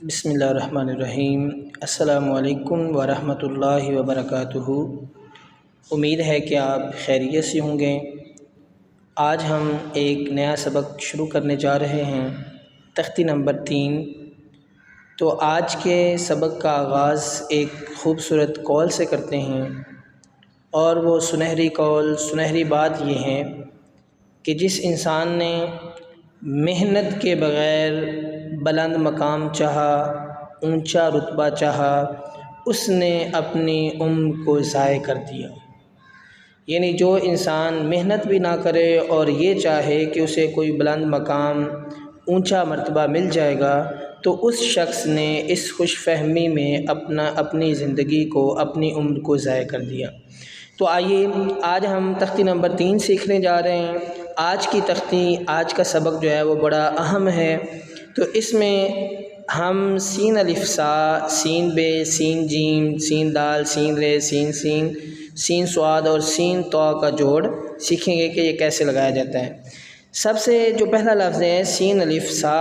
بسم اللہ الرحمن الرحیم۔ السلام علیکم ورحمۃ اللہ وبرکاتہ۔ امید ہے کہ آپ خیریت سے ہوں گے۔ آج ہم ایک نیا سبق شروع کرنے جا رہے ہیں، تختی نمبر 3۔ تو آج کے سبق کا آغاز ایک خوبصورت قول سے کرتے ہیں، اور وہ سنہری قول، سنہری بات یہ ہے کہ جس انسان نے محنت کے بغیر بلند مقام چاہا، اونچا رتبہ چاہا، اس نے اپنی عمر کو ضائع کر دیا۔ یعنی جو انسان محنت بھی نہ کرے اور یہ چاہے کہ اسے کوئی بلند مقام، اونچا مرتبہ مل جائے گا، تو اس شخص نے اس خوش فہمی میں اپنی زندگی کو، اپنی عمر کو ضائع کر دیا۔ تو آئیے آج ہم تختی نمبر 3 سیکھنے جا رہے ہیں۔ آج کی تختی، آج کا سبق جو ہے وہ بڑا اہم ہے۔ تو اس میں ہم سین الف سا، سین بے، سین جیم، سین دال، سین رے، سین سین، سین صاد اور سین تو کا جوڑ سیکھیں گے کہ یہ کیسے لگایا جاتا ہے۔ سب سے جو پہلا لفظ ہے سین الف سا،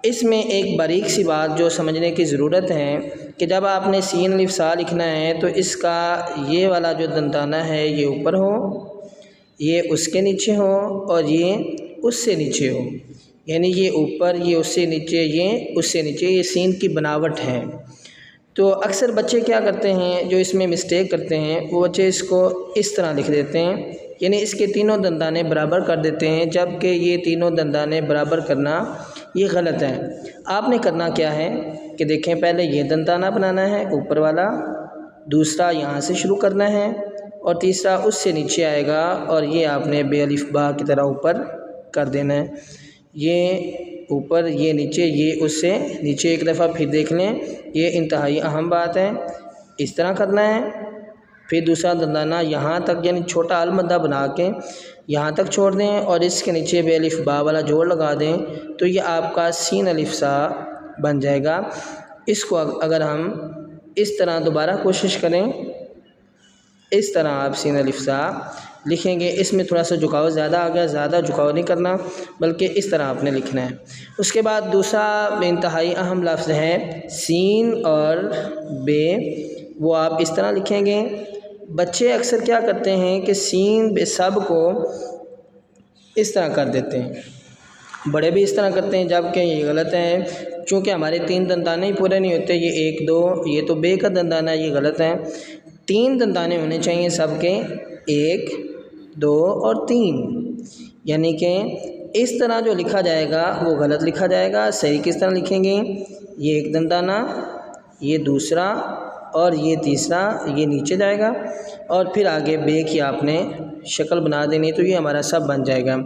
اس میں ایک باریک سی بات جو سمجھنے کی ضرورت ہے کہ جب آپ نے سین الف سا لکھنا ہے تو اس کا یہ والا جو دندانہ ہے یہ اوپر ہو، یہ اس کے نیچے ہو، اور یہ اس سے نیچے ہو۔ یعنی یہ اوپر، یہ اس سے نیچے، یہ اس سے نیچے، یہ سین کی بناوٹ ہے۔ تو اکثر بچے کیا کرتے ہیں، جو اس میں مسٹیک کرتے ہیں، وہ بچے اس کو اس طرح لکھ دیتے ہیں، یعنی اس کے تینوں دندانے برابر کر دیتے ہیں، جبکہ یہ تینوں دندانے برابر کرنا یہ غلط ہے۔ آپ نے کرنا کیا ہے کہ دیکھیں، پہلے یہ دندانہ بنانا ہے اوپر والا، دوسرا یہاں سے شروع کرنا ہے، اور تیسرا اس سے نیچے آئے گا، اور یہ آپ نے بے الف با کی طرح اوپر کر دینا ہے۔ یہ اوپر، یہ نیچے، یہ اس سے نیچے۔ ایک دفعہ پھر دیکھ لیں، یہ انتہائی اہم بات ہے، اس طرح کرنا ہے۔ پھر دوسرا دندانہ یہاں تک، یعنی چھوٹا المدہ بنا کے یہاں تک چھوڑ دیں، اور اس کے نیچے بے الف با والا جوڑ لگا دیں، تو یہ آپ کا سین الف سا بن جائے گا۔ اس کو اگر ہم اس طرح دوبارہ کوشش کریں، اس طرح آپ سین الف سا لکھیں گے۔ اس میں تھوڑا سا جھکاؤ زیادہ آ گیا، زیادہ جھکاؤ نہیں کرنا، بلکہ اس طرح آپ نے لکھنا ہے۔ اس کے بعد دوسرا انتہائی اہم لفظ ہے سین اور بے، وہ آپ اس طرح لکھیں گے۔ بچے اکثر کیا کرتے ہیں کہ سین بے سب کو اس طرح کر دیتے ہیں، بڑے بھی اس طرح کرتے ہیں، جبکہ یہ غلط ہے۔ چونکہ ہمارے 3 دندانے ہی پورے نہیں ہوتے، یہ 1 2، یہ تو بے کا دندانہ ہے، یہ غلط ہے۔ 3 دندانے ہونے چاہیے سب کے، 1 2 اور 3، یعنی کہ اس طرح جو لکھا جائے گا وہ غلط لکھا جائے گا۔ صحیح کس طرح لکھیں گے؟ یہ 1 دندانہ، یہ دوسرا، اور یہ تیسرا، یہ نیچے جائے گا، اور پھر آگے بے کی آپ نے شکل بنا دینی، تو یہ ہمارا سب بن جائے گا۔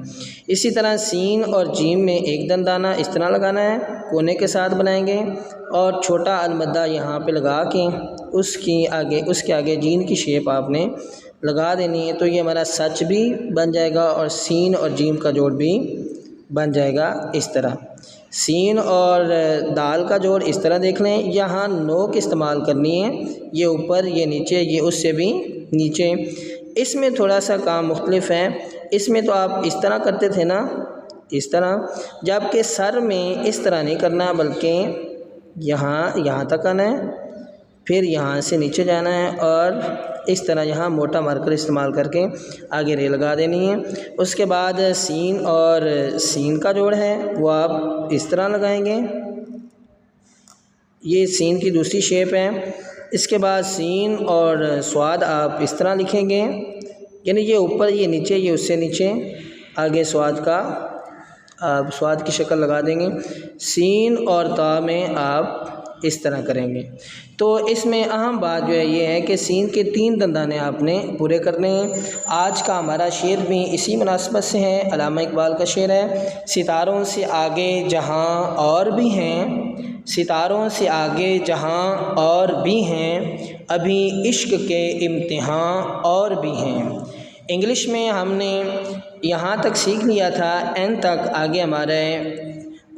اسی طرح سین اور جیم میں 1 دندانہ اس طرح لگانا ہے، کونے کے ساتھ بنائیں گے، اور چھوٹا المدہ یہاں پہ لگا کے اس کے آگے جین کی شیپ آپ نے لگا دینی ہے، تو یہ ہمارا سچ بھی بن جائے گا، اور سین اور جیم کا جوڑ بھی بن جائے گا۔ اس طرح سین اور دال کا جوڑ اس طرح دیکھ لیں، یہاں نوک استعمال کرنی ہے، یہ اوپر، یہ نیچے، یہ اس سے بھی نیچے۔ اس میں تھوڑا سا کام مختلف ہے، اس میں تو آپ اس طرح کرتے تھے نا، اس طرح، جبکہ سر میں اس طرح نہیں کرنا، بلکہ یہاں تک آنا ہے، پھر یہاں سے نیچے جانا ہے، اور اس طرح یہاں موٹا مارکر استعمال کر کے آگے رے لگا دینی ہے۔ اس کے بعد سین اور سین کا جوڑ ہے، وہ آپ اس طرح لگائیں گے، یہ سین کی دوسری شیپ ہے۔ اس کے بعد سین اور صاد آپ اس طرح لکھیں گے، یعنی یہ اوپر، یہ نیچے، یہ اس سے نیچے، آگے صاد کا آپ صاد کی شکل لگا دیں گے۔ سین اور تا میں آپ اس طرح کریں گے۔ تو اس میں اہم بات جو ہے یہ ہے کہ سین کے 3 دندانے آپ نے پورے کرنے ہیں۔ آج کا ہمارا شعر بھی اسی مناسبت سے ہے، علامہ اقبال کا شعر ہے، ستاروں سے آگے جہاں اور بھی ہیں، ستاروں سے آگے جہاں اور بھی ہیں، ابھی عشق کے امتحان اور بھی ہیں۔ انگلش میں ہم نے یہاں تک سیکھ لیا تھا، این تک، آگے ہمارا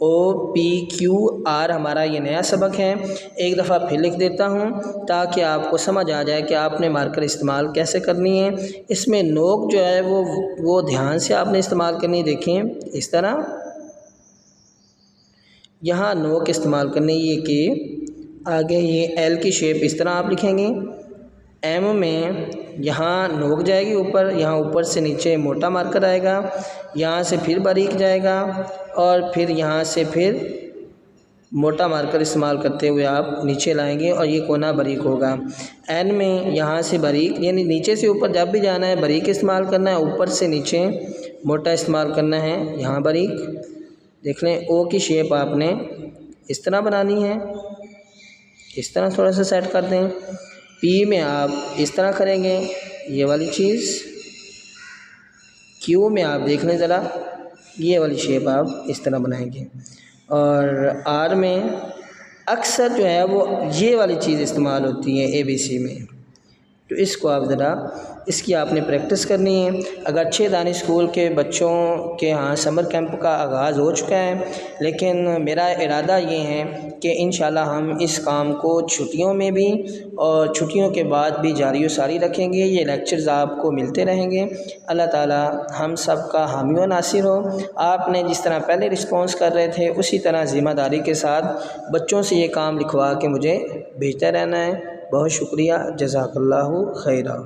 OPQR ہمارا یہ نیا سبق ہے۔ ایک دفعہ پھر لکھ دیتا ہوں تاکہ آپ کو سمجھ آ جائے کہ آپ نے مارکر استعمال کیسے کرنی ہے۔ اس میں نوک جو ہے وہ دھیان سے آپ نے استعمال کرنی، دیکھیں اس طرح، یہاں نوک استعمال کرنے یہ کہ آگے یہ ایل کی شیپ اس طرح آپ لکھیں گے، ایم میں یہاں نوک جائے گی اوپر، یہاں اوپر سے نیچے موٹا مارکر آئے گا، یہاں سے پھر باریک جائے گا، اور پھر یہاں سے پھر موٹا مارکر استعمال کرتے ہوئے آپ نیچے لائیں گے اور یہ کونا باریک ہوگا۔ این میں یہاں سے باریک، یعنی نیچے سے اوپر جب بھی جانا ہے باریک استعمال کرنا ہے، اوپر سے نیچے موٹا استعمال کرنا ہے، یہاں باریک۔ دیکھ لیں او کی شیپ آپ نے اس طرح بنانی ہے، اس طرح تھوڑا سا سیٹ کر دیں۔ پی میں آپ اس طرح کریں گے، یہ والی چیز۔ کیو میں آپ دیکھ لیں ذرا، یہ والی شیپ آپ اس طرح بنائیں گے، اور آر میں اکثر جو ہے وہ یہ والی چیز استعمال ہوتی ہے اے بی سی میں، تو اس کو آپ ذرا اس کی آپ نے پریکٹس کرنی ہے۔ اگر اچھے دانی اسکول کے بچوں کے ہاں سمر کیمپ کا آغاز ہو چکا ہے، لیکن میرا ارادہ یہ ہے کہ انشاءاللہ ہم اس کام کو چھٹیوں میں بھی اور چھٹیوں کے بعد بھی جاری و ساری رکھیں گے۔ یہ لیکچرز آپ کو ملتے رہیں گے۔ اللہ تعالی ہم سب کا حامی و ناصر ہو۔ آپ نے جس طرح پہلے رسپانس کر رہے تھے اسی طرح ذمہ داری کے ساتھ بچوں سے یہ کام لکھوا کے مجھے بھیجتے رہنا ہے۔ بہت شکریہ، جزاک اللہ خیرہ۔